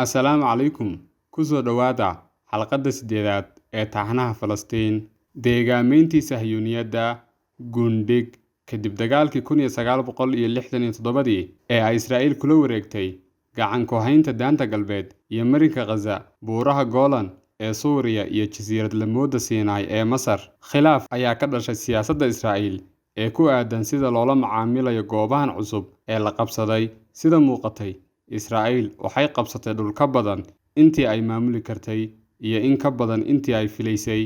Assalaamu calaykum. Ku soo dhowaada xalqadda 8aad ee taxanaha Falastiin. Deegaameyntii Sahyuuniyadda Gundhig kadib dagaalkii 1967 ee ay Israa'iil kula wareegtay gacan ku haynta Daanta Galbeed iyo Marinka Gaza, buuraha Golan ee Suuriya iyo Jasiirad Lamooda Siinaay ee Masar. Khilaaf ayaa ka dhashay siyaasadda Israa'iil ee ku aadan sida loola macaamilayo goobahan cusub ee la qabsaday. Sida muuqatay, Israa'iil waxay qabsatay dhul ka badan intii ay maamuli kartay iyo in ka badan intii ay filaysay.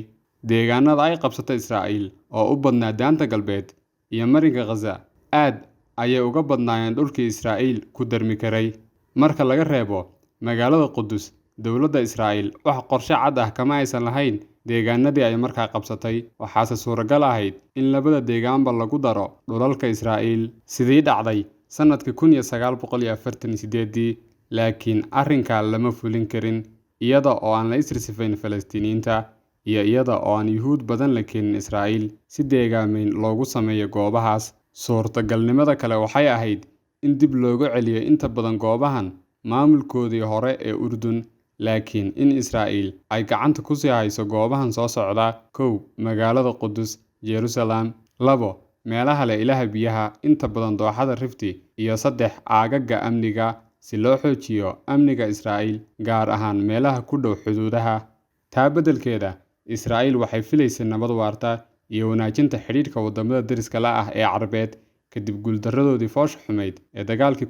Deegaanada ay qabsatay Israa'iil oo u badnaa Daanta Galbeed iyo Marinka Gaza aad ayay uga badnaayeen dhulkii Israa'iil ku darmi karay. Marka laga reebo magaalada Qudus, dowladda Israa'iil wax qorshe cad ah kama aysan lahayn deegaanadii ay markaa qabsatay, waxaase suuragal ahayd in labada deegaanba lagu daro dhulalka Israa'iil sidii dhacday sanadkii 1948, laakiin arrinkaa lama fulin karin iyada oo aan la isirsifayn Falastiiniyiinta iyo iyada oo aan Yuhuud badan la keenin Israa'iil si deegaameyn loogu sameeyo goobahaas. Suurtagalnimada kale waxay ahayd in dib loogu celiyo inta badan goobahan maamulkoodii hore ee Urdun, laakiin in Israa'iil ay gacanta ku sii hayso goobahan soo socda: 1. Magaalada Qudus, Jerusalem; 2. meelaha leh ilaha biyaha, inta badan dooxada Rifti; iyo 3. aagagga amniga si loo xoojiyo amniga Israa'iil, gaar ahaan meelaha ku dhow xuduudaha. Taa beddelkeeda, Israa'iil waxay filaysay nabad waarta iyo wanaajinta xidhiidhka wadamada deriska la ah ee Carbeed. Kadib guuldarradoodii foosha xumeyd ee dagaalkii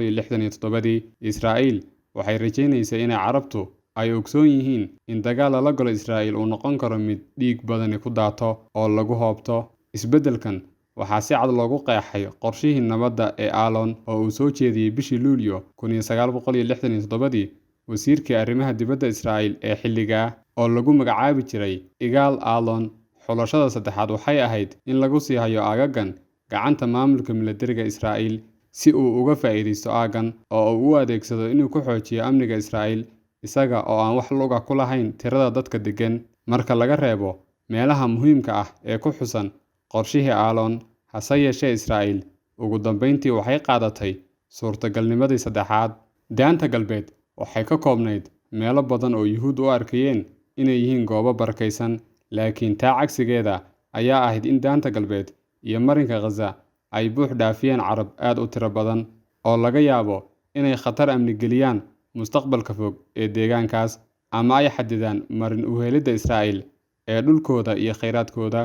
1967, Israa'iil waxay rajaynaysay in Carabtu ay ogsoon yihiin in dagaal lala galo Israa'iil uu noqon karo mid dhiig badani ku daato oo lagu hoobto. Isbeddelkan waxaa si cad loogu qeexay qorshihii nabadda ee Allon oo uu soo jeediyey bishii Luulyo 1967 wasiirkii arrimaha dibadda Israa'iil ee xilligaa, oo lagu magacaabi jiray Igal Allon. Xulashada saddexaad waxay ahayd in lagu sii hayo aagaggan gacanta maamulka milatariga Israa'iil si uu uga faa'iidaysto aaggan oo uu u adeegsado inuu ku xoojiyo amniga Israa'iil, isaga oo aan wax lug ah ku lahayn tirada dadka deggan. Marka laga reebo meelaha muhiimka ah ee ku xusan qorshihii Allon, hase yeeshee Israa'iil ugu dambeyntii waxay qaadatay suurtagalnimadii saddexaad. Daanta Galbeed waxay ka koobnayd meelo badan oo Yuhuud u arkayeen inay yihiin goobo barakaysan, laakiin taa cagsigeeda ayaa ahayd in Daanta Galbeed iyo Marinka Gaza ay buux dhaafiyeen Carab aad u tiro badan oo laga yaabo inay khatar amni geliyaan mustaqbalka fog ee deegaankaas, ama ay xadidaan marin u helidda Israa'iil ee dhulkooda iyo kheyraadkooda.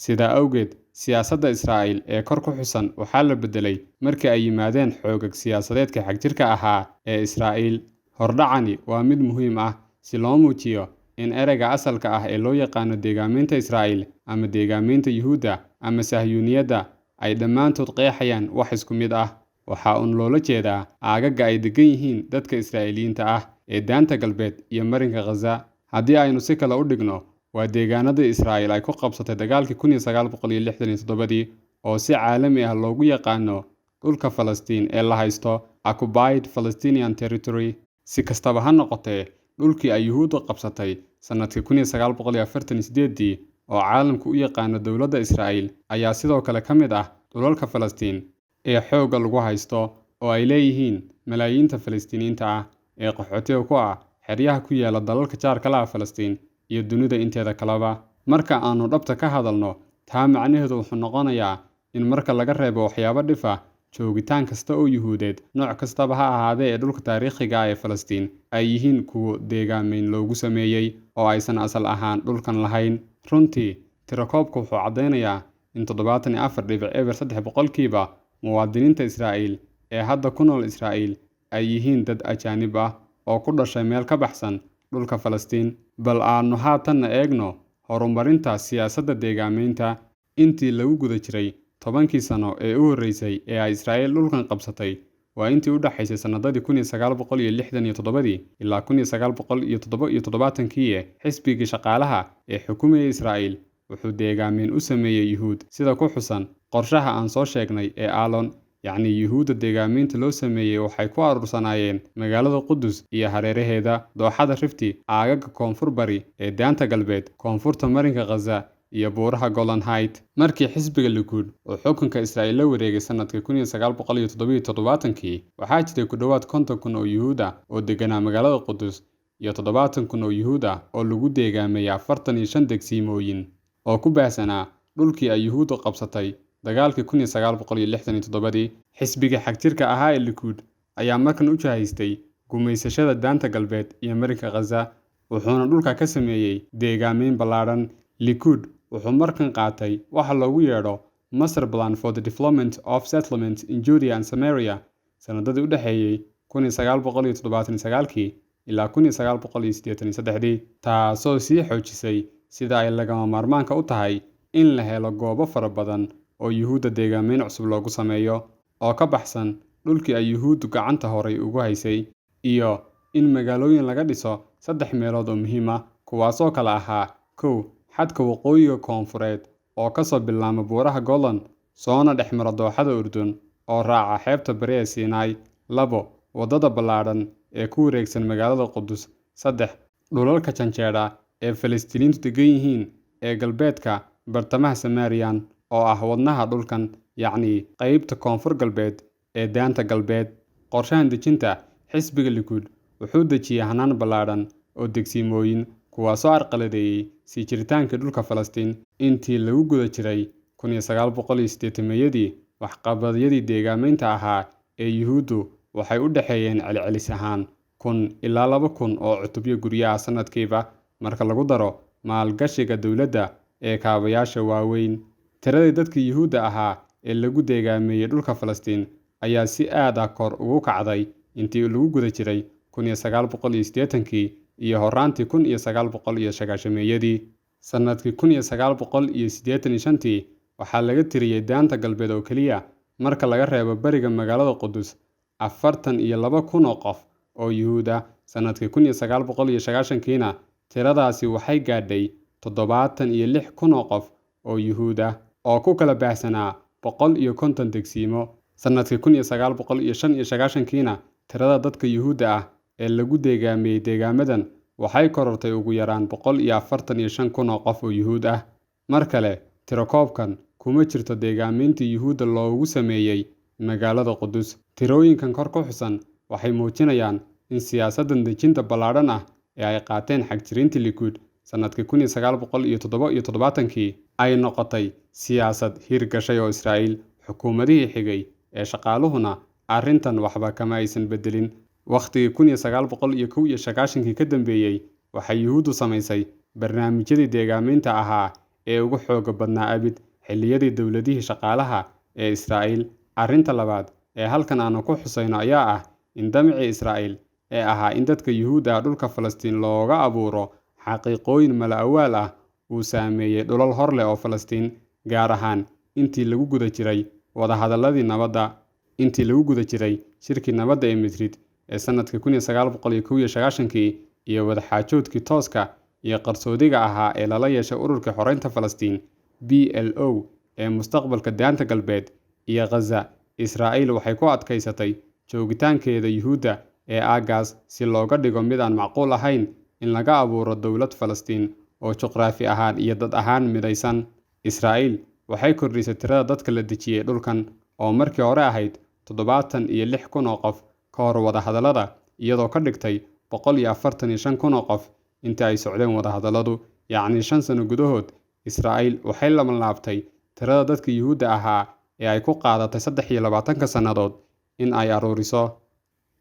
Sidaa awgeed, siyaasadda Israa'iil ee kor ku xusan waxaa la beddelay markii ay yimaadeen xoogag siyaasadeedka xagjirka ahaa ee Israa'iil. Hordhacani waa mid muhiim ah si loo muujiyo in ereyga asalka ah ee loo yaqaano deegaameynta Israa'iil ama deegaameynta Yuhuudda ama Sahyuuniyadda ay dhammaantood qeexayaan wax isku mid ah. Waxaa uun loola jeedaa aagagga ay degan yihiin dadka Israa'iiliyiinta ah ee Daanta Galbeed iyo Marinka Gaza. Haddii aynu si kale u dhigno, waa deegaanadii Israa'iil ay ku qabsatay dagaalkii 1967 oo si caalami ah loogu yaqaano dhulka Falastiin ee la haysto Occupied Palestinian Territory. Si kastaba ha noqotee, dhulkii ay Yuhuuddu qabsatay sanadkii 1948 oo caalamku u yaqaano dowladda Israa'iil ayaa sidoo kale ka mid ah dhulalka Falastiin ee xoogga lagu haysto, oo ay leeyihiin malaayiinta Falastiiniyiinta ah ee qaxootiga ku ah xeryaha ku yaala dalalka jaarka la ah Falastiin iyo dunida inteeda kaleba. Marka aanu dhabta ka hadalno, taa macnaheedu wuxuu noqonayaa in marka laga reebo waxyaabo dhif ah, joogitaan kasta oo Yuhuudeed, nooc kastaba ha ahaadee ee dhulka taariikhiga ah ee Falastiin, ay yihiin kuwo deegaameyn loogu sameeyey oo aysan asal ahaan dhulkan lahayn. Runtii, tirakoobku wuxuu caddeynayaa in 74.3% muwaadiniinta Israa'iil ee hadda ku nool Israa'iil ay yihiin dad ajaanib ah oo ku dhashay meel ka baxsan dhulka Falastiin. Bal aanu haatanna eegno horumarinta siyaasadda deegaameynta. Intii lagu guda jiray 10kii sano ee u horreysay ee ay Israa'iil dhulkan qabsatay, waa intii u dhaxaysay sanadadii 1967 ilaa 1977, xisbigii shaqaalaha ee xukumayay Israa'iil wuxuu deegaameyn u sameeyey Yuhuud sida ku xusan qorshaha aan soo sheegnay ee Allon. yacni Yuhuudda deegaameynta loo sameeyey waxay ku aruursanaayeen magaalada Qudus iyo hareeraheeda, dooxada Rifti, aagaga koonfur bari ee Daanta Galbeed, koonfurta Marinka Gaza iyo buuraha Golan Heights. Markii xisbiga Likud uu xukunka Israa'iil la wareegay sanadkii 1977, waxaa jiray ku dhowaad 50,000 oo Yuhuud ah oo deganaa magaalada Qudus iyo 70,000 oo Yuhuud ah oo lagu deegaameeyay 45 degsiimooyin oo ku baahsanaa dhulkii ay Yuhuuddu qabsatay dagaalkii 1967. Xisbiga xagjirka ahaa ee Likud ayaa markan u jihaystay gumaysashada Daanta Galbeed iyo Marinka Gaza, wuxuuna dhulka ka sameeyay deegaameyn ballaaran. Likud wuxuu markan qaatay waxa loogu yeedho Master Plan for the Development of Settlements in Judea and Samaria sanadadii u dhaxeeyay 1979 ilaa 1983, taasoo sii xoojisay sida ay lagama maarmaanka u tahay in la helo goobo fara badan oo Yuhuudda deegaameyn cusub loogu sameeyo oo ka baxsan dhulkii ay Yuhuuddu gacanta horay ugu haysay, iyo in magaalooyin laga dhiso 3 meelood oo muhiim ah, kuwaasoo kala ahaa: 1. xadka waqooyiga koonfureed oo ka soo bilaama buuraha Golan soona dhex mara dooxada Urdun oo raaca xeebta bari ee Sinai. 2. waddada ballaadhan ee ku wareegsan magaalada Qudus. 3. dhulalka janjeedha ee Falastiiniintu degan yihiin ee galbeedka bartamaha Samaariyan oo ah wadnaha dhulkan, yacni qaybta koonfur galbeed ee Daanta Galbeed. Qorshahan dejinta xisbiga Likud wuxuu dejiyay hanaan ballaadhan oo degsiimooyin kuwaasoo carqaladeeyay sii jiritaanka dhulka Falastiin. Intii lagu guda jiray 1980-yadii, waxqabadyadii deegaameynta ahaa ee Yuhuuddu waxay u dhaxeeyeen celcelis ahaan 1,000 ilaa 2,000 oo cutubyo guryo ah sanadkiiba, marka lagu daro maalgashiga dowladda ee kaabayaasha waaweyn. Tiradii dadka Yuhuudda ahaa ee lagu deegaameeyay dhulka Falastiin ayaa si aad ah kor ugu kacday intii lagu guda jiray 1980 iyo horaantii 1990-yadii. Sanadkii 1985 waxaa laga tiriyay Daanta Galbeed oo keliya, marka laga reebo bariga magaalada Qudus, 42,000 oo qof oo Yuhuud ah. Sanadkii 1990-kiina tiradaasi waxay gaadhay 76,000 oo qof oo Yuhuud ah oo ku kala baahsanaa 150 degsiimo. Sanadkii 1995-kiina tirada dadka Yuhuudda ah ee lagu deegaameeyay deegaamadan waxay korortay ugu yaraan 145,000 oo qof oo Yuhuud ah. Mar kale, tiro-koobkan kuma jirto deegaameyntii Yuhuudda loogu sameeyay magaalada Qudus. Tirooyinkan kor ku xusan waxay muujinayaan in siyaasaddan dejinta ballaadhan ah ee ay qaateen xagjiriintii Likud sanadkii 1977 ay noqotay siyaasad hirgashay oo Israa'iil. Xukuumadihii xigay ee shaqaaluhuna arrintan waxba kama aysan bedelin. Waqtigii 1991 ka dambeeyay, waxay Yuhuuddu samaysay barnaamijyadii deegaameynta ahaa ee ugu xooga badnaa abid xilliyadii dowladihii shaqaalaha ee Israa'iil. Arrinta labaad ee halkan aanu ku xusayno ayaa ah in damcii Israa'iil ee ahaa in dadka Yuhuudda ah dhulka Falastiin looga abuuro xaqiiqooyin mala-awaal ah uu saameeyay dhulal hor leh oo Falastiin, gaar ahaan intii lagu guda jiray wadahadalladii nabadda. Intii lagu guda jiray shirkii nabadda ee Madrid ee sanadkii 1991 iyo wadaxaajoodkii tooska iyo qarsoodiga ahaa ee lala yeeshay ururkii xoreynta Falastiin PLO ee mustaqbalka Daanta Galbeed iyo Gaza, Israa'iil waxay ku adkaysatay joogitaankeeda Yuhuudda ee aaggaas si looga dhigo mid aan macquul ahayn in laga abuuro dowlad Falastiin oo juqraafi ahaan iyo dad ahaan midaysan. Israa'iil waxay kordhisay tirada dadka la dejiyay dhulkan oo markii hore ahayd 76,000 oo qof ka hor wadahadallada, iyadoo ka dhigtay 145,000 oo qof intii ay socdeen wadahadalladu. Yacni 5 sano gudahood, Israa'iil waxay labanlaabtay tirada dadka Yuhuudda ahaa ee ay ku qaadatay 23 sannadood in ay aruuriso.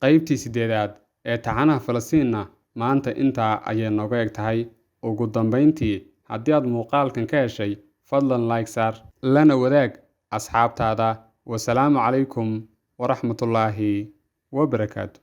Qaybtii 8aad ee taxanaha Falastiinna maanta intaa ayay nooga eg tahay. Ugu dambeyntii, haddii aad muuqaalkan ka heshay, fadlan like saar, lana wadaag asxaabtaada. Wasalaamu calaykum waraxmatullaahi wabarakaatu.